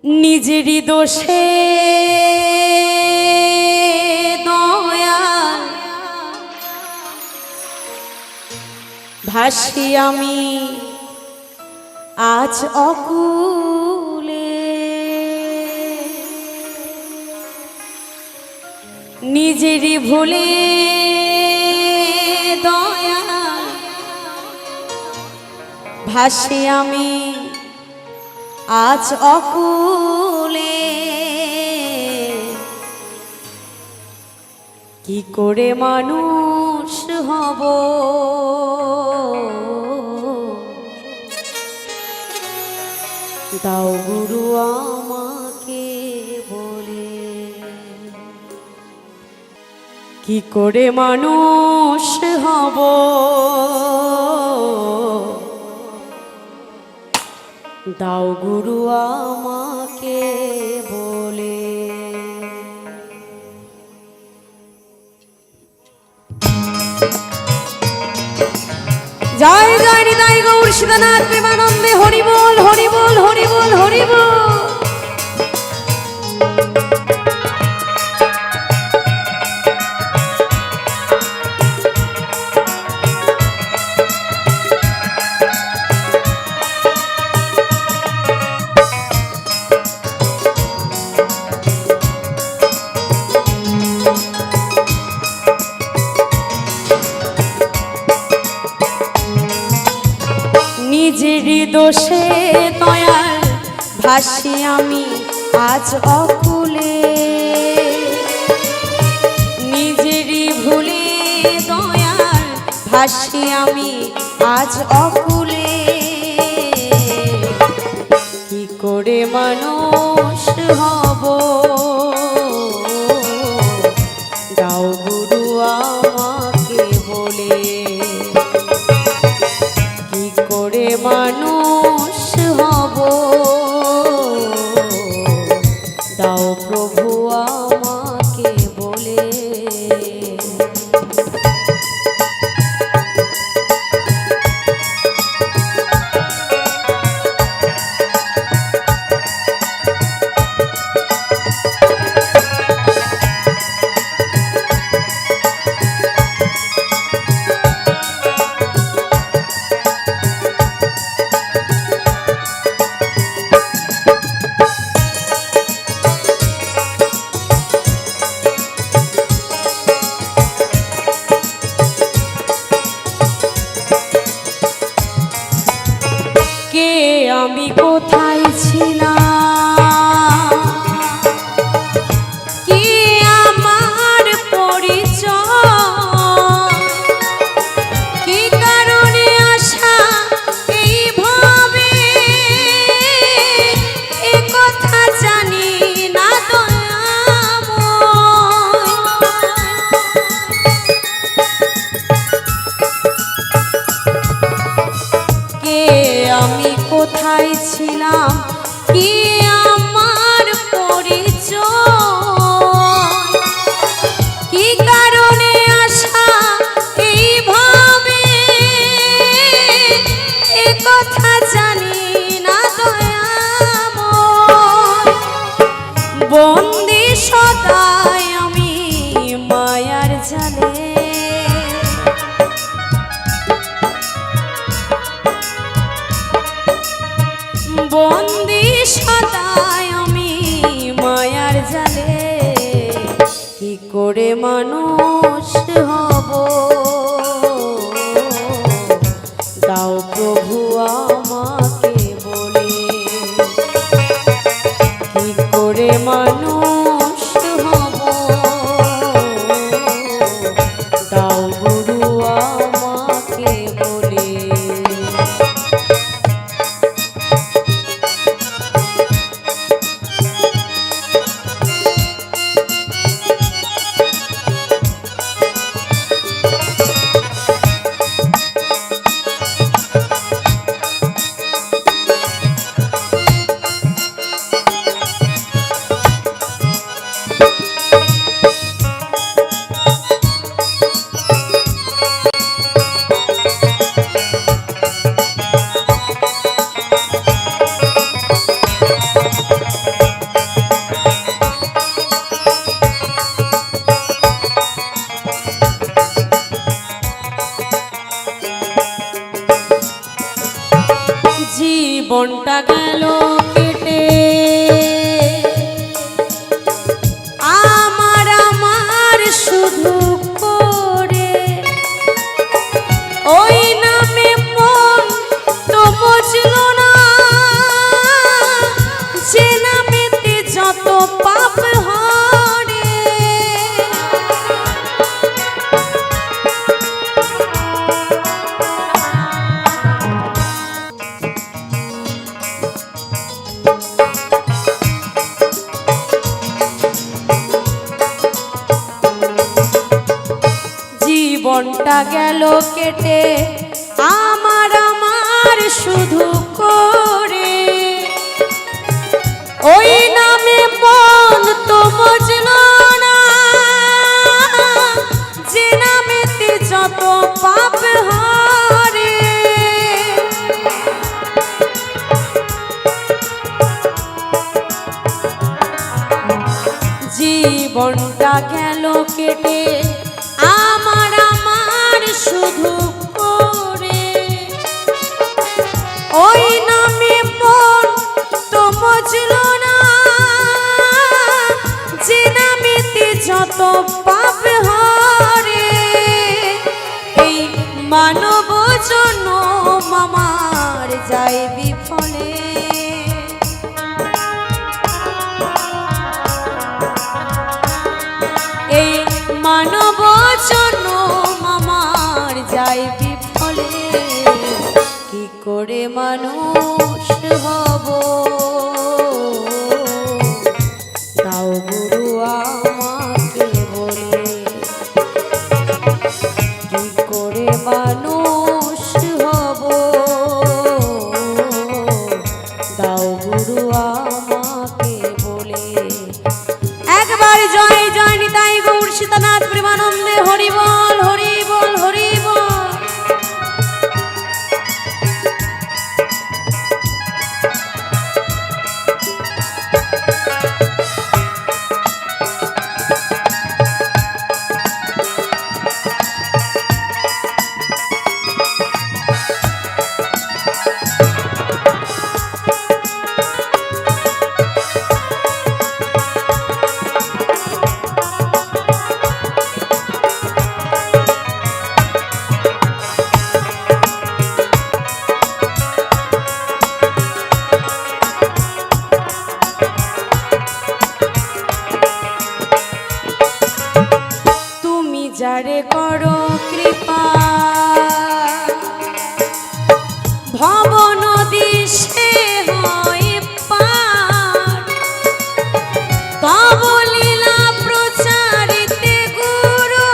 নিজেরই দোষে দয়াল ভাসি আমি আজ অকুলে, নিজেরই ভুলে দয়াল ভাসি আমি আজ অকুলে। কি করে মানুষ হব দাও গুরু আমাকে বলে। কি করে মানুষ হব দাও গুরু আমাকে বলে। জয় জয় নিতাই গৌর সীতানাথ প্রেমানন্দে হরি বল হরি বল হরি বল হরি বল। নিজেরই দোষে দয়াল ভাসি আমি আজ অকুলে, নিজেরই ভুলে দয়াল ভাসি আমি আজ অকুলে। কি করে মানুষ হব দাও গুরু আমাকে বলে। করে মানুষ হব দাও প্রভু আমাকে বলে। কে আমি কোথায় ছিলাম, কে আমার পরিচয়, কি কারণে আসা এইভাবে এ কথা জানি না দয়াময়। কে আমি কোথায় ছিলাম, কি আমার পরিচয়, কি কারণে আসা এইভাবে এ কথা জানি না দয়াময়। বন্দি সদাই আমি মায়ার জালে, বন্দি সদাই আমি মায়ার জালে। কি করে মানুষ হব দাও প্রভু আমাকে বলে। কি করে মানুষ হব দাও গুরু আমাকে বলে। জীবনটা গেল কেটে আমার আমার শুধু করে, ওই নামে মন তো বুঝল না, যে নামেতে যত পাপ হারে। জীবনটা গেল কেটে আমার আমার শুধু করে, ওই নামে মন তো বুঝল না, যে নামেতে যত পাপ হারে। এই মানব জন্ম আমার যায় বিফলে, এই মানব জন্ম আমার যায় বিফলে। কি করে মানুষ হব তাও গুরু আমাকে বলে, কি করে মানুষ হব তাও গুরু আমাকে বলে। একবার জয় জয় নিতাই গৌর সীতানাথ প্রেমানন্দে হরি বল হরি বল হরি বল। যারে করো কৃপা ভব নদী সে হয় পার, তব লীলা প্রচারিতে গুরু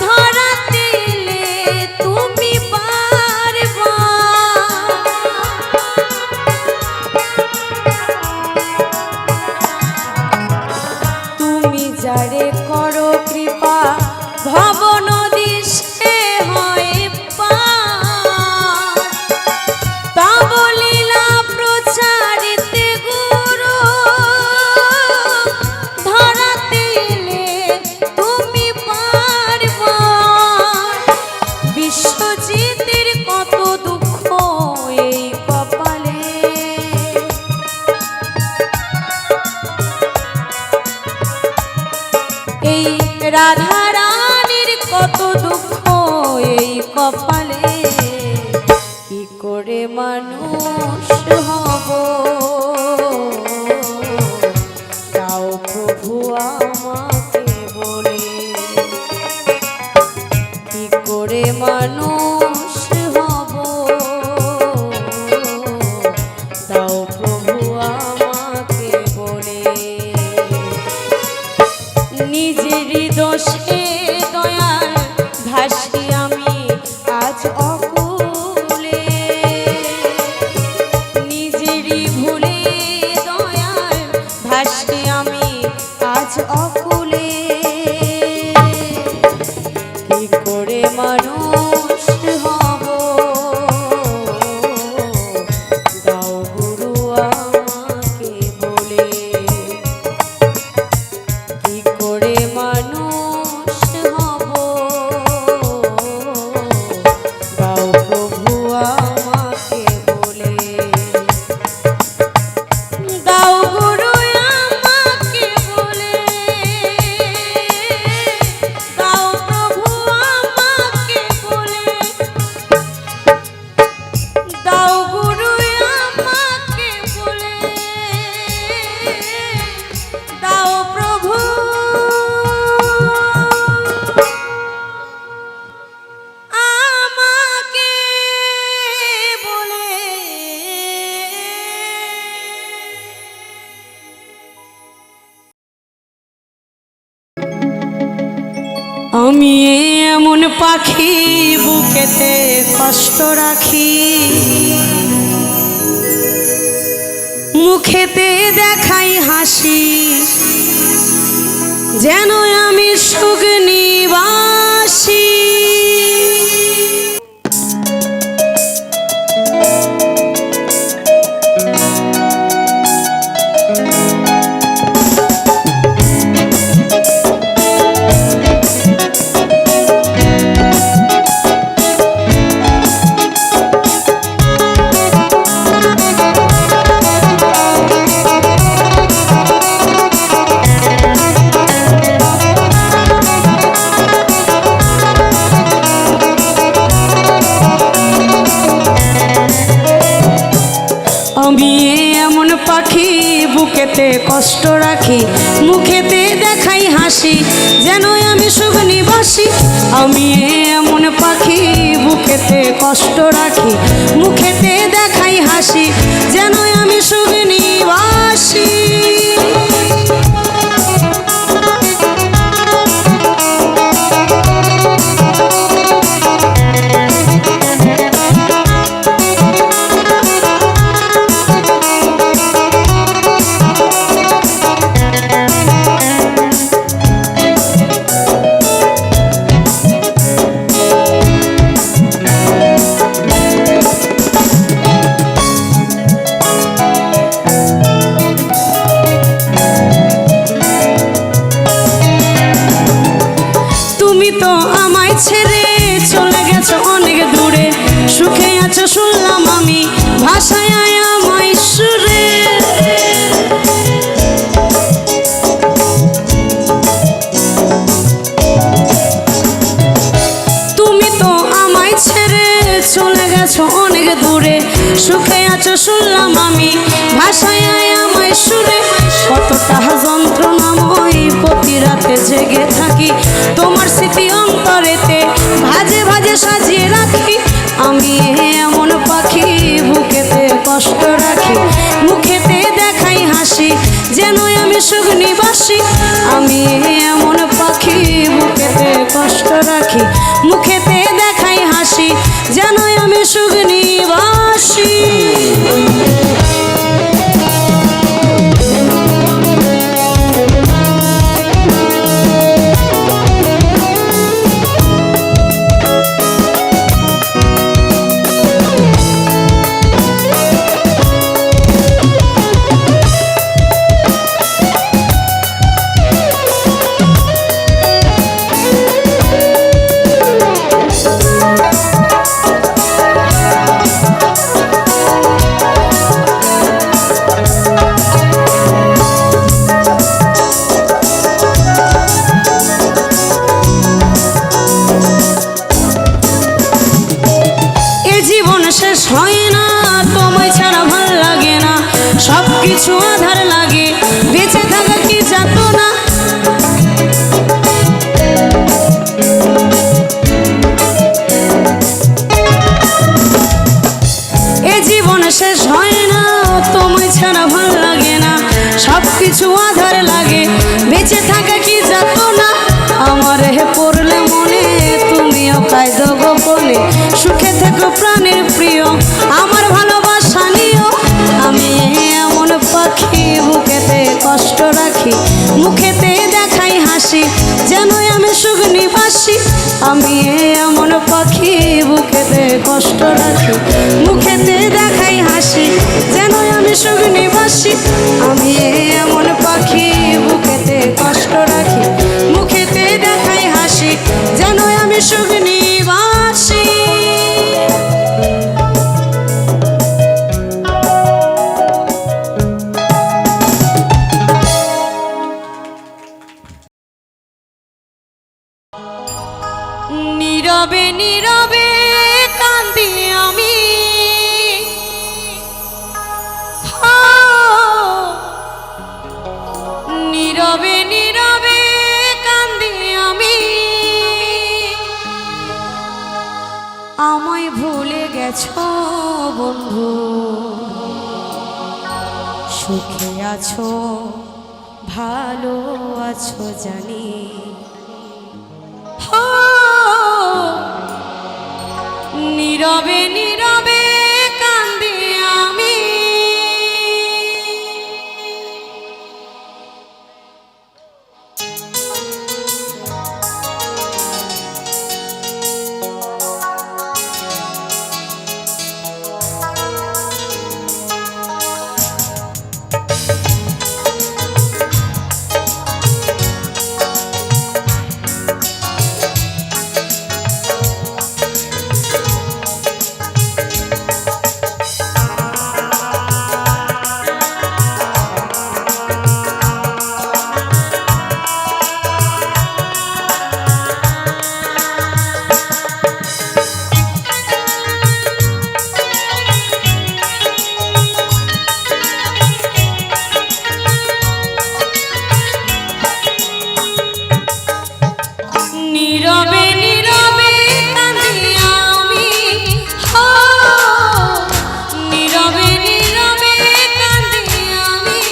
ধরাতে এলে তুমি বারবার। তুমি যারে করো কৃপা ভব নদী সে হয় পার, তব লীলা প্রচারিতে গুরু ধরাতে এলে তুমি বারবার। বিশ্বজিতের কত দুঃখ এই কপালে, এই রাধা রানীর কত দুঃখ এই কপালে। কি করে মানুষ হব তাও প্রভু আমাকে বলে, কি করে মানুষ হব তাও প্রভু আমাকে বলে। নিজেরই দোষে দয়াল ভাসি আমি আজ অকুলে, নিজেরই ভুলে দয়াল ভাসি আমি আজ অকুলে। কি করে মানুষ হব দাও গুরু আমাকে বলে, কি করে মানুষ হব দাও প্রভু আমাকে বলে। দাও গুরু আমাকে বলে, আমি এমন পাখি বুকেতে কষ্ট রাখি, মুখেতে দেখাই হাসি, যেন আমি সুখ নিবাসী। আমি এমন পাখি বুকেতে কষ্ট রাখি, মুখেতে দেখাই হাসি, যেন আমি সুখ নিবাসী। আমি এমন পাখি বুকেতে কষ্ট রাখি, মুখেতে দেখাই হাসি, যেন আমি সুখ নিবাসী। তুমি তো আমায় ছেড়ে চলে গেছো অনেক দূরে, সুখে আছো শুনলাম আমি, ভাষায় আমায় সুরে। তুমি তো আমায় ছেড়ে চলে গেছো অনেক দূরে, সুখে আছো শুনলাম আমি, ভাষায় আমায় সুরে। কতটা যন্ত্রণাময় প্রতি রাতে জেগে থাকি, তোমার স্মৃতি অন্তরেতে ভাজে ভাজে সাজিয়ে রাখি। আমি এমন পাখি বুকেতে কষ্ট রাখি, মুখেতে দেখাই হাসি, যেন আমি সুখ নিবাসী। আমি এমন পাখি বুকেতে কষ্ট রাখি, মুখেতে দেখাই হাসি, যেন আমি সুখ নিবাসী। শেষ হয় না, তোমায় ছাড়া ভাল লাগে না, সব কিছু আধার লাগে, বেঁচে থাকা কি যাতো না। এ জীবন শেষ হয় না, তোমায় ছাড়া ভাল লাগে না, সব কিছু আধার লাগে, বেঁচে থাকা কি যাতো না। আমার হে পড়লে মনে তুমিও কাঁদো গোপনে, সুখে থেকো প্রাণের প্রিয়, আমার ভালোবাসা নিও। আমি এমন পাখি বুকেতে কষ্ট রাখি, মুখেতে দেখাই হাসি, যেন আমি সুখ নিবাসী। আমি এমন পাখি বুকেতে কষ্ট রাখি, মুখেতে দেখাই হাসি, যেন আমি সুখ নিবাসী। আমি এমন পাখি বুকেতে কষ্ট রাখি, মুখেতে দেখাই হাসি, যেন আমি সুখ নিবাসী। নীরবে নীরবে কান্দি আমি, নীরবে নীরবে কান্দি আমি, আমায় ভুলে গেছো বন্ধু, সুখে আছো ভালো আছো জানি। নীরবে নীরবে কান্দি আমি, নীরবে নীরবে কাঁদি আমি, হো নীরবে নীরবে কাঁদি আমি।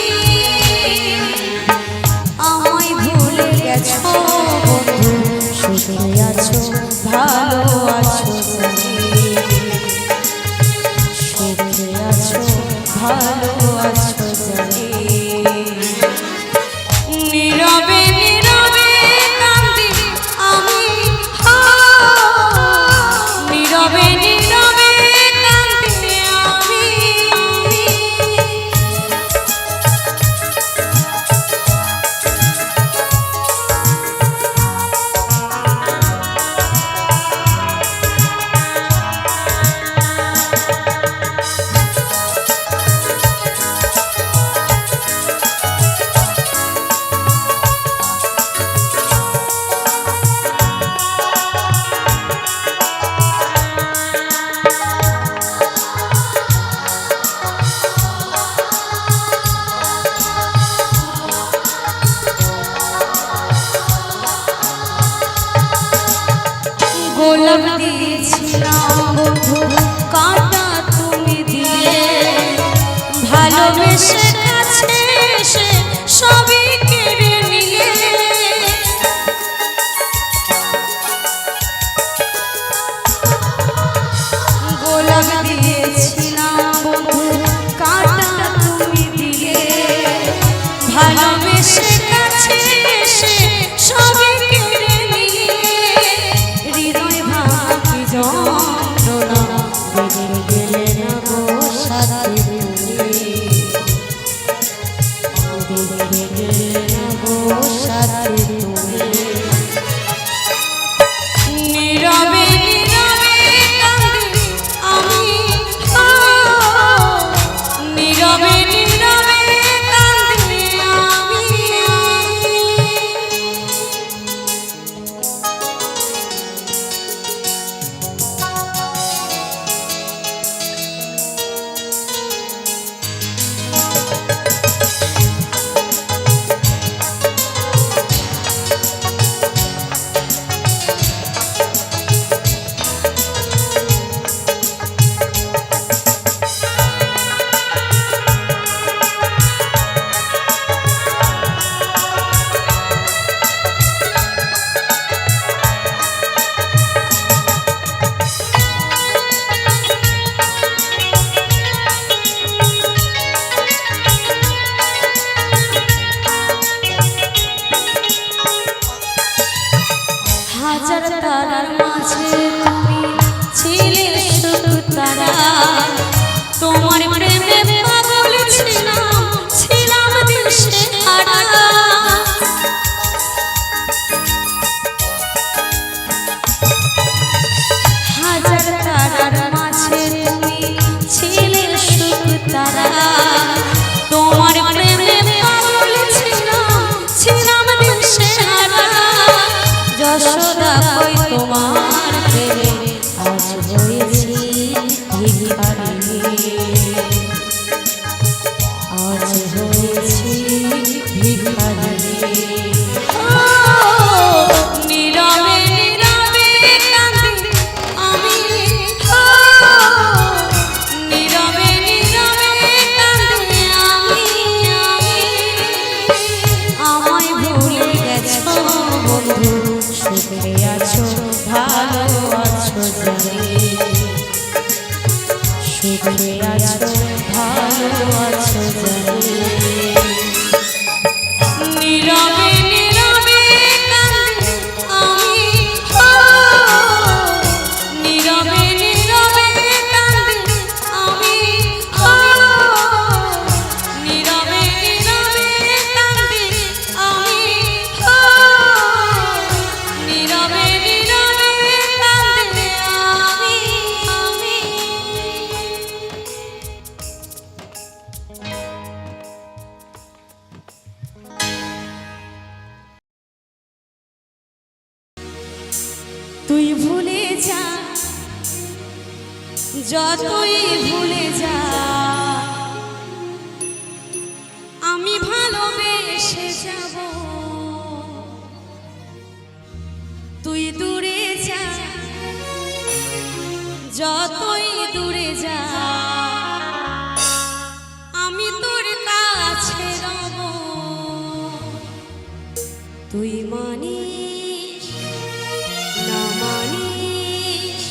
আমায় ভুলে গেছো বন্ধু, সুখে আছো ভালো আছো জানি, সুখে আছো ভালো আছো জানি। নীরবে নীরবে কাঁদি আমি, হো নীরবে নীরবে কাঁদি আমি। গোলাপ দিয়েছিলাম বন্ধু, কাঁটা তুমি দিলে, ভালোবেসে কাছে এসে সবই কেড়ে নিলে। গোলাপ দিয়েছিলাম বন্ধু, কাঁটা তুমি দিলে, ভালোবেসে কাছে এসে সবই কেড়ে নিলে। হৃদয় ভাঙি যন্ত্রণা দেখে গেলে না গো সাথী তুমি, দেখে গেলে যা, যতই ভুলে যা, আমি ভালোবেসে যাব। তুই দূরে যা, যতই দূরে যা, আমি তোর কাছে রব। তুই মানিস না মানিস,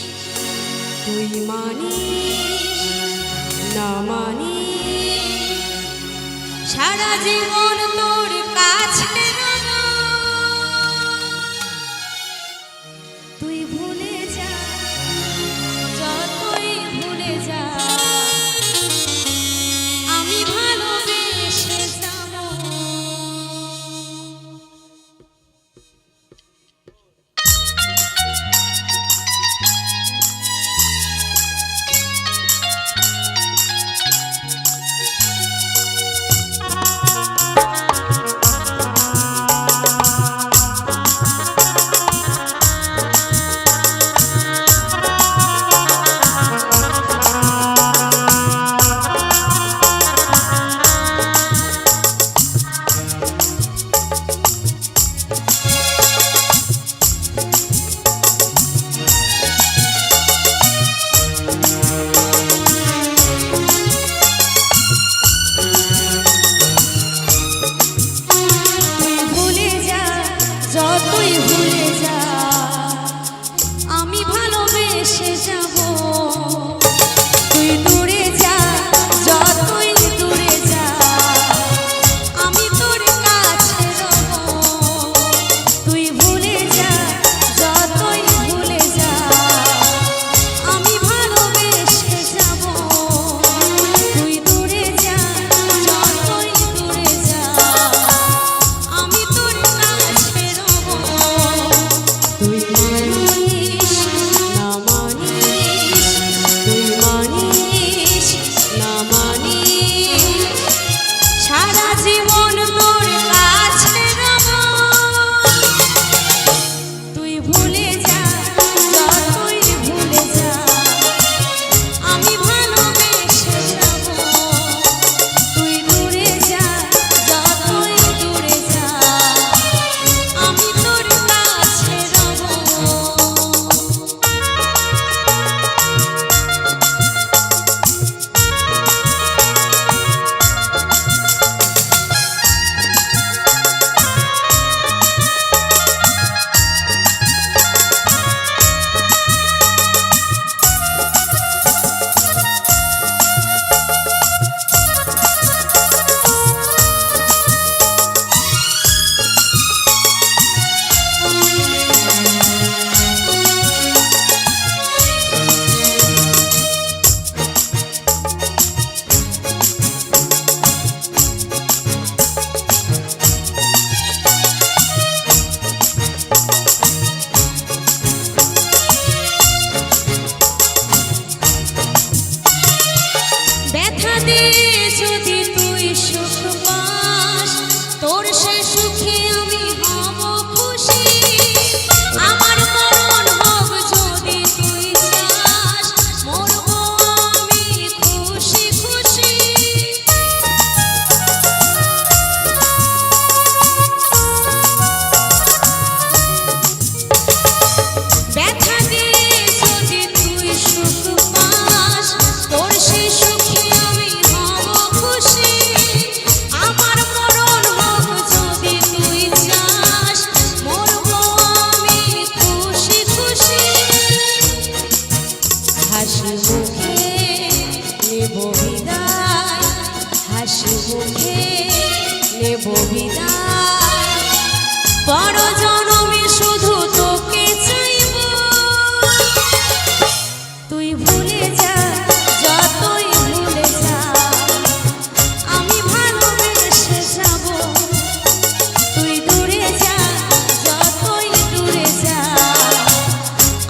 তুই মানিস না মানিস, সারা জীবন তোর কাছে রব। তুই ভুলে যা, যতই ভুলে যা, আমি ভালোবেসে যাব। যতই ভুলে যা, আমি ভালোবেসে যাব। তুই দূরে যা, যতই দূরে যা, আমি তোর কাছে রব। তুই ভুলে যা, যতই ভুলে যা, আমি ভালোবেসে যাব। তুই দূরে যা, যতই দূরে যা, আমি তোর কাছে রব। তুই মানিস না মানিস, তুই মানিস না মানিস, সারা জীবন তোর কাছে রব। তুই ভুলে যা, যতই ভুলে যা, আমি ভালোবেসে যাব। তুই দূরে যা, যতই দূরে যা, আমি তোর কাছে রব। ব্যথা দিয়ে যদি তুই সুখ পাস, তোর সে সুখে আমি হব খুশি। আমার মরণ হোক যদি তুই চাস, মরব আমি খুশি খুশি। ব্যথা দিয়ে যদি তুই সুখ পাস, তোর সে সুখে আমি হব খুশি। আমার মরণ হোক যদি তুই চাস, মরব আমি খুশি খুশি। হাসি মুখে নেব বিদায়, হাসি মুখে নেব বিদায়, বড় জনমে শুধু তোকে চাইব। তুই ভুলে যা, যতই ভুলে যা, আমি ভালোবেসে যাব। তুই দূরে যা, যতই দূরে যা,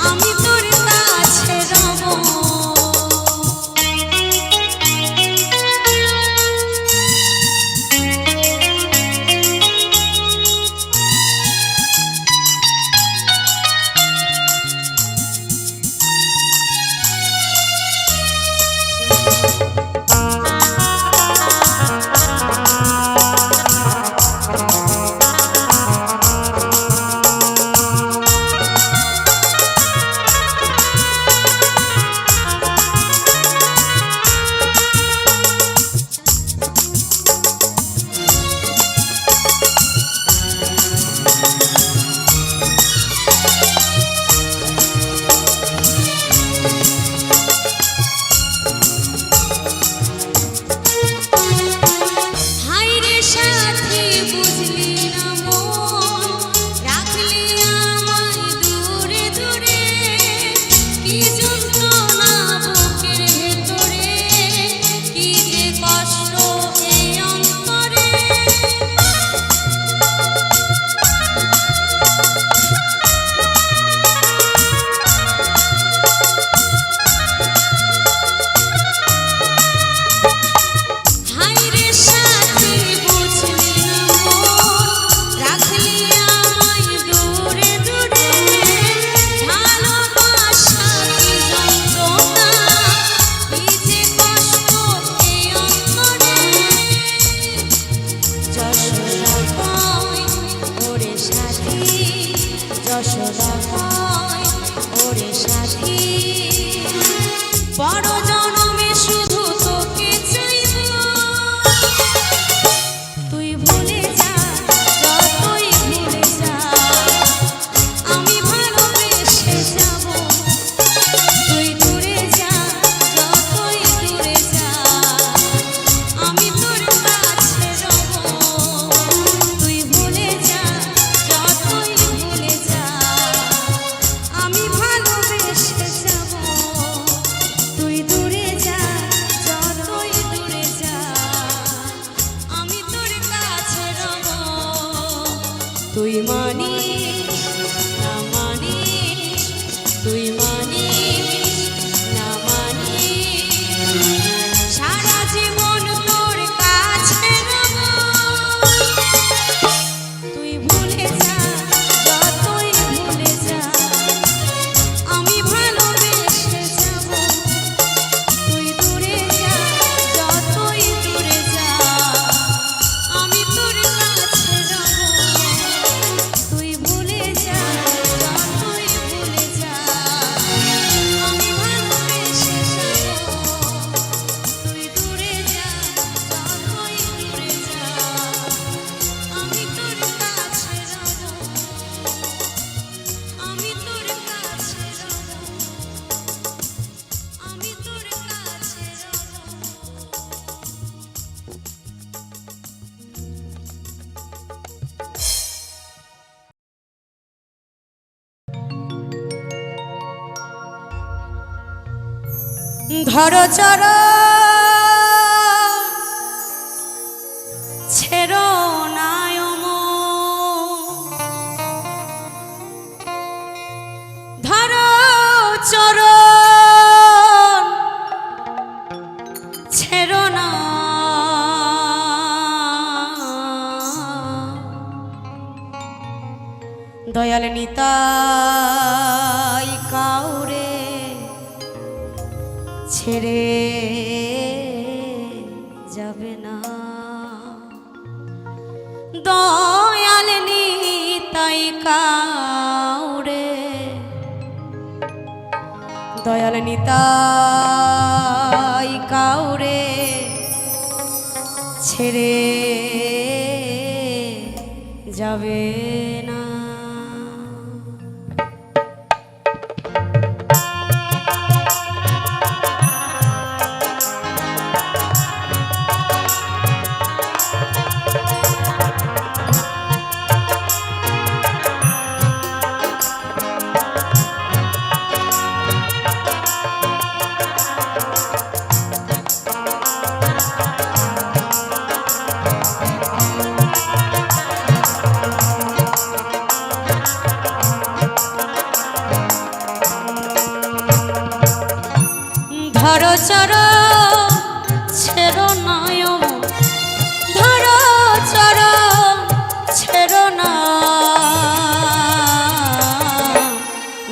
আমি তোর কাছে রব। তুই মানিস না মানিস, তুই মানিস না মানিস, সারা জীবন তোর কাছে রব। তুই ভুলে যা, যতই ভুলে যা, আমি ভালোবেসে যাব। তুই দূরে যা, যতই দূরে যা, আমি তোর কাছে রব। তুই ভুলে যা, যতই ভুলে যা, আমি ভালোবেসে যাব। তুই দূরে যা, যতই দূরে যা, আমি তোর কাছে রব। আমি তোর কাছে রব। আমি তোর কাছে রব। ধরো চরো ছেড়ো নায়ম, ধরো চরো ছেড়ো না, দয়াল নিতাই কাউরে ছেড়ে যাবে না। দয়াল নিতাই কাউরে, দয়াল নিতাই কাউরে ছেড়ে যাবে না। ধরো চরো ছেড়ো নায়ম, ধরো চরো ছেড়ো না,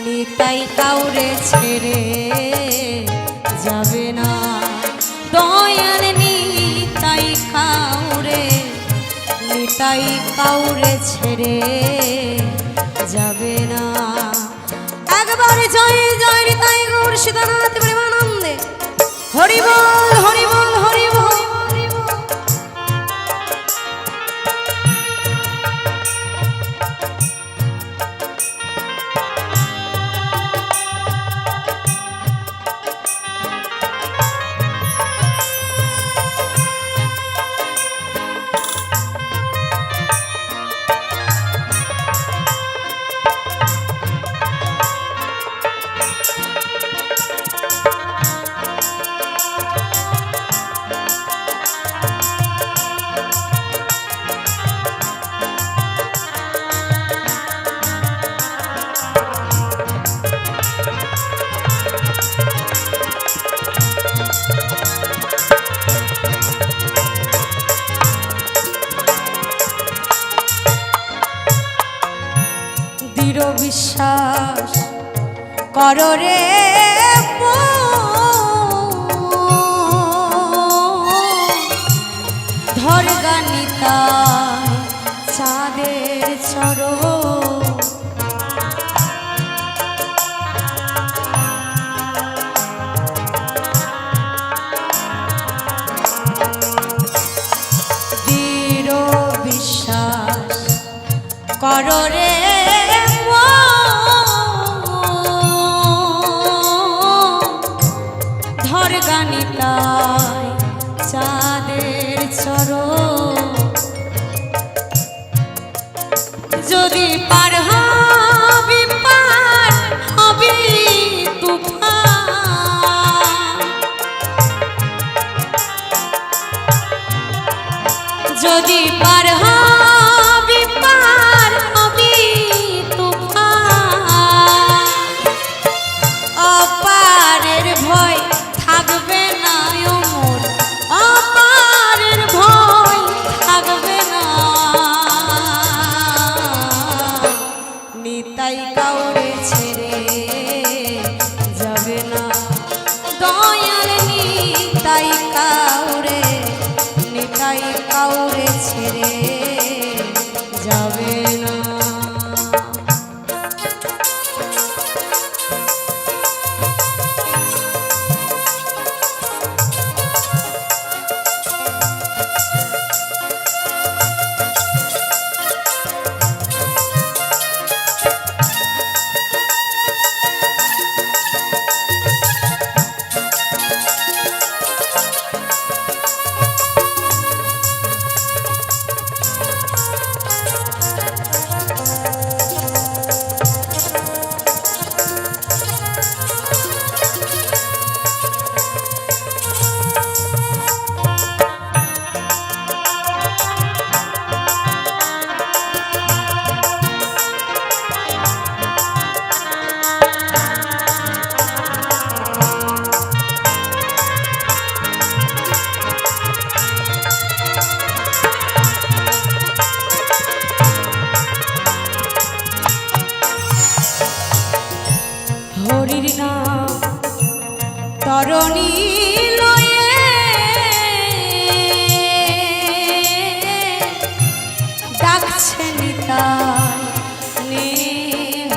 নিতাই কাউরে ছেড়ে যাবে না। দয়াল নিতাই কাউরে, নিতাই কাউরে ছেড়ে যাবে না। একবার জয় জয় নিতাই গৌর সীতানাথ প্রেমানন্দে, হরি বল হরি বল হরি বল। দৃঢ় বিশ্বাস করো রে ধর গানিতা চাঁদের চরো, দৃঢ় বিশ্বাস করো রে ধর গানিতায় চাঁদের চরো। যদি পার হবি পার হবি তুফান, যদি পার হবি পার নিতাই কাউরে ছেড়ে যাবে না। হরির নাম তরণী লয়ে ডাকছে নিতাই নে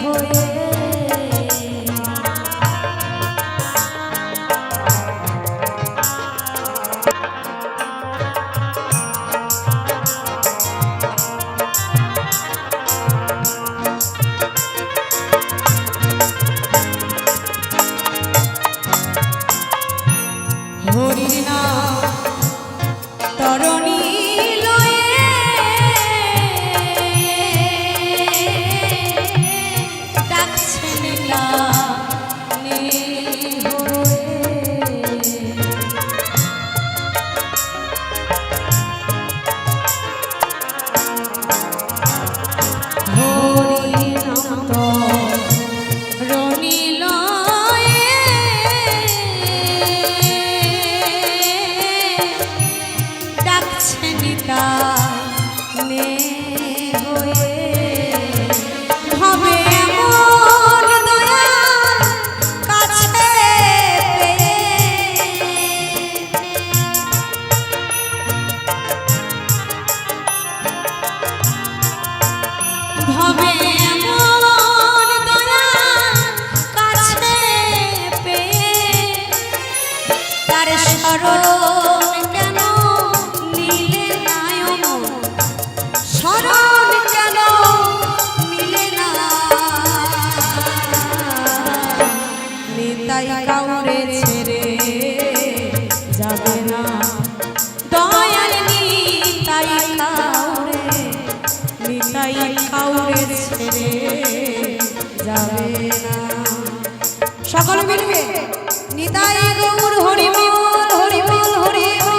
হয়ে। হরির নাম তরণী লয়ে ডাকছে নিতাই হয়ে। হরির নাম তরণী লয়ে ডাকছে নিতাই হয়ে। হবে এমন দয়াল কাছে পেয়ে, হবে এমন দয়াল কাছে পেয়ে, তার শরণ কেন নিলে না অমন, শরণ কেন নিলে না। নিতাই কাউরে ছেড়ে যাবে না, দয়াল নিতাই কাউরে, নিতাই কাউরে ছেড়ে যাবে না। সকল মিলবে নিতাই গৌর হরি বল, হরি বল, হরি বল।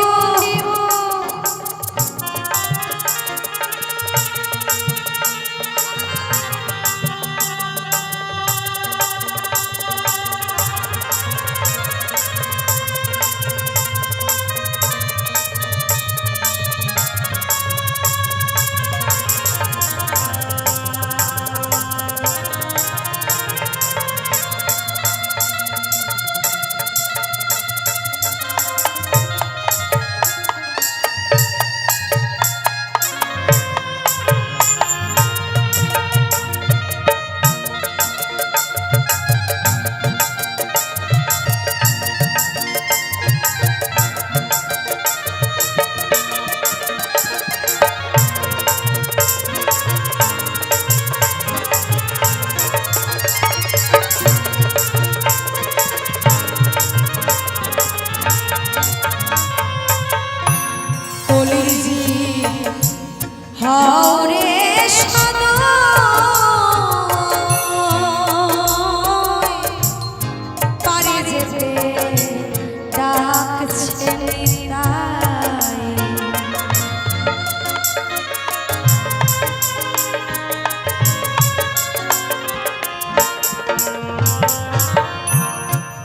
হরে সদয় পারে যেতে ডাকছে নিতাই।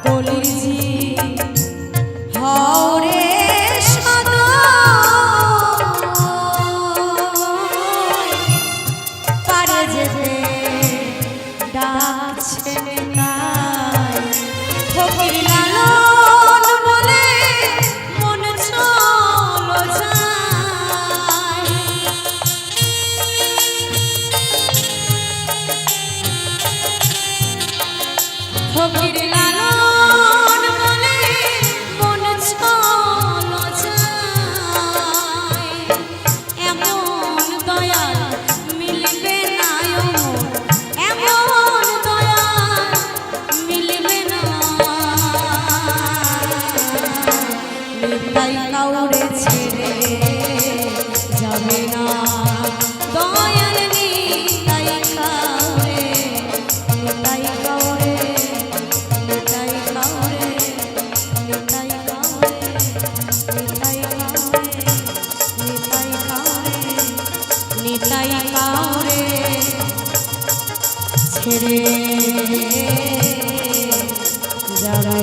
কলির জি হরে ডাকছে নিতাই। ফকির লালন বলে মন চলো যায়, তাই কাউরে ছেড়ে যাবে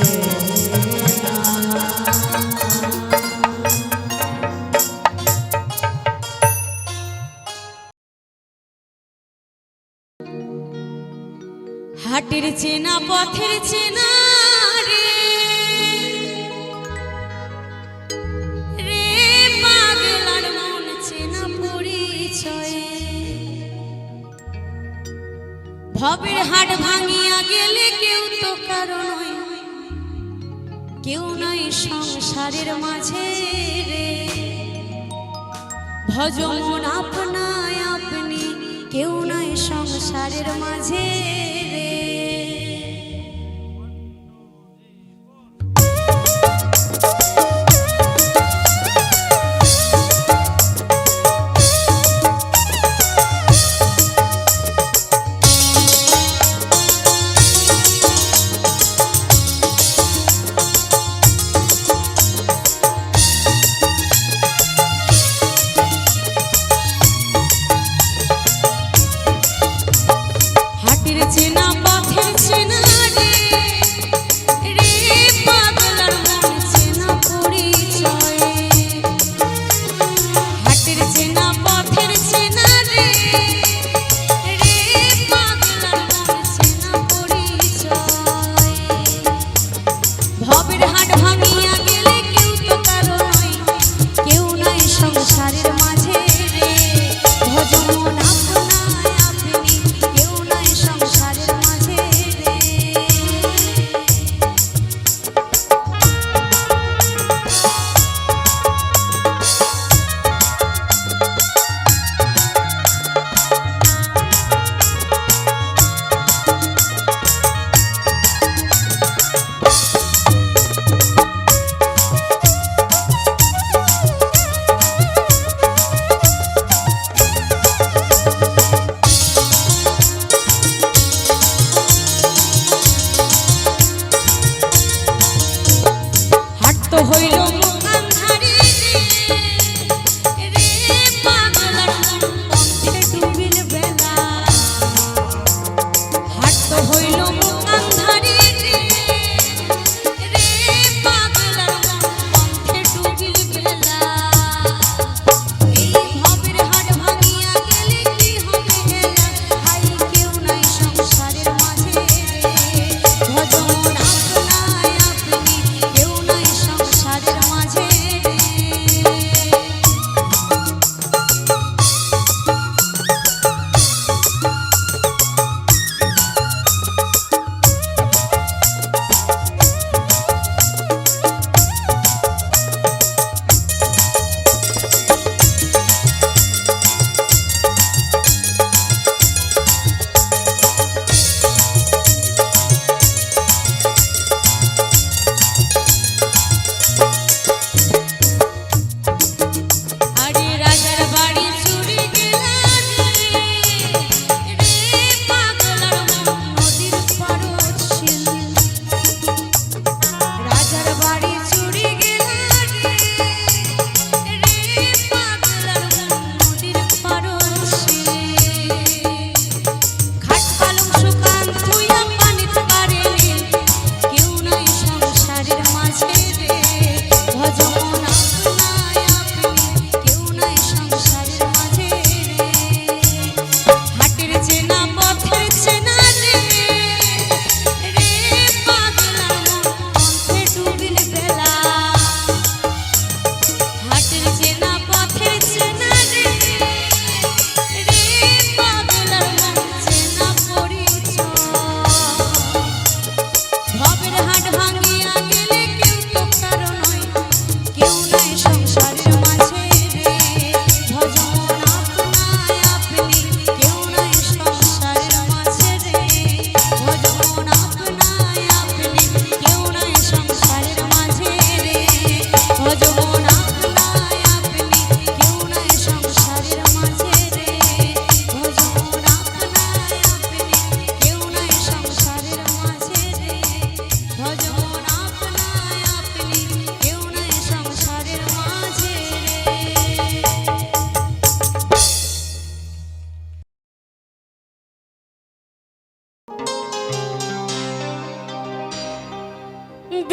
না। হাটের চেনা পথের চেনা রে রে পাগলার মন চেনা পরিচয়ে ভবের হাট ভাঙিয়া গেলে কেউ তো কারো নয়, কেউ নাই সংসারের মাঝে রে ভজমন আপনায় আপনি, কেউ নাই সংসারের মাঝে রে। হাটের চেনা পথে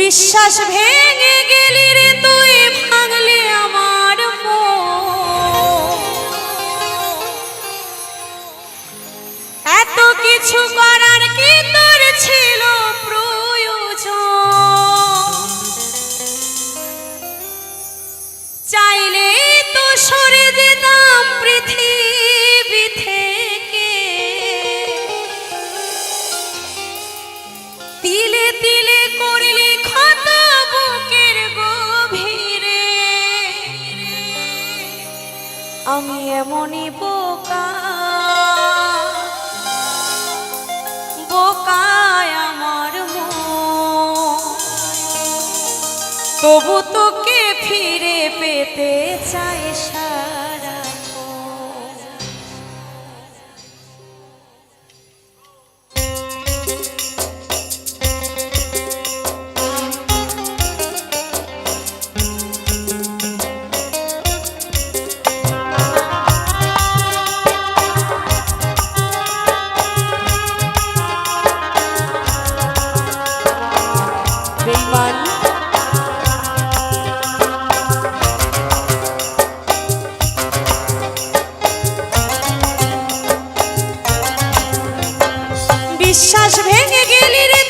বিশ্বাস ভেঙে গেলি রে তুই, ভাঙলি আমার মন। এত কিছু করার কি তোর ছিল প্রয়োজন? চাইলে তো সরে যেতাম পৃথিবী থেকে, তিলে তিলে করলি ক্ষত বুকের গভীরে। আমি এমনই বোকা, বোকায় আমার মন, তবু তোকে ফিরে পেতে চাই সারাক্ষণ। বেঈমান বিশ্বাস ভেঙে গেলি রে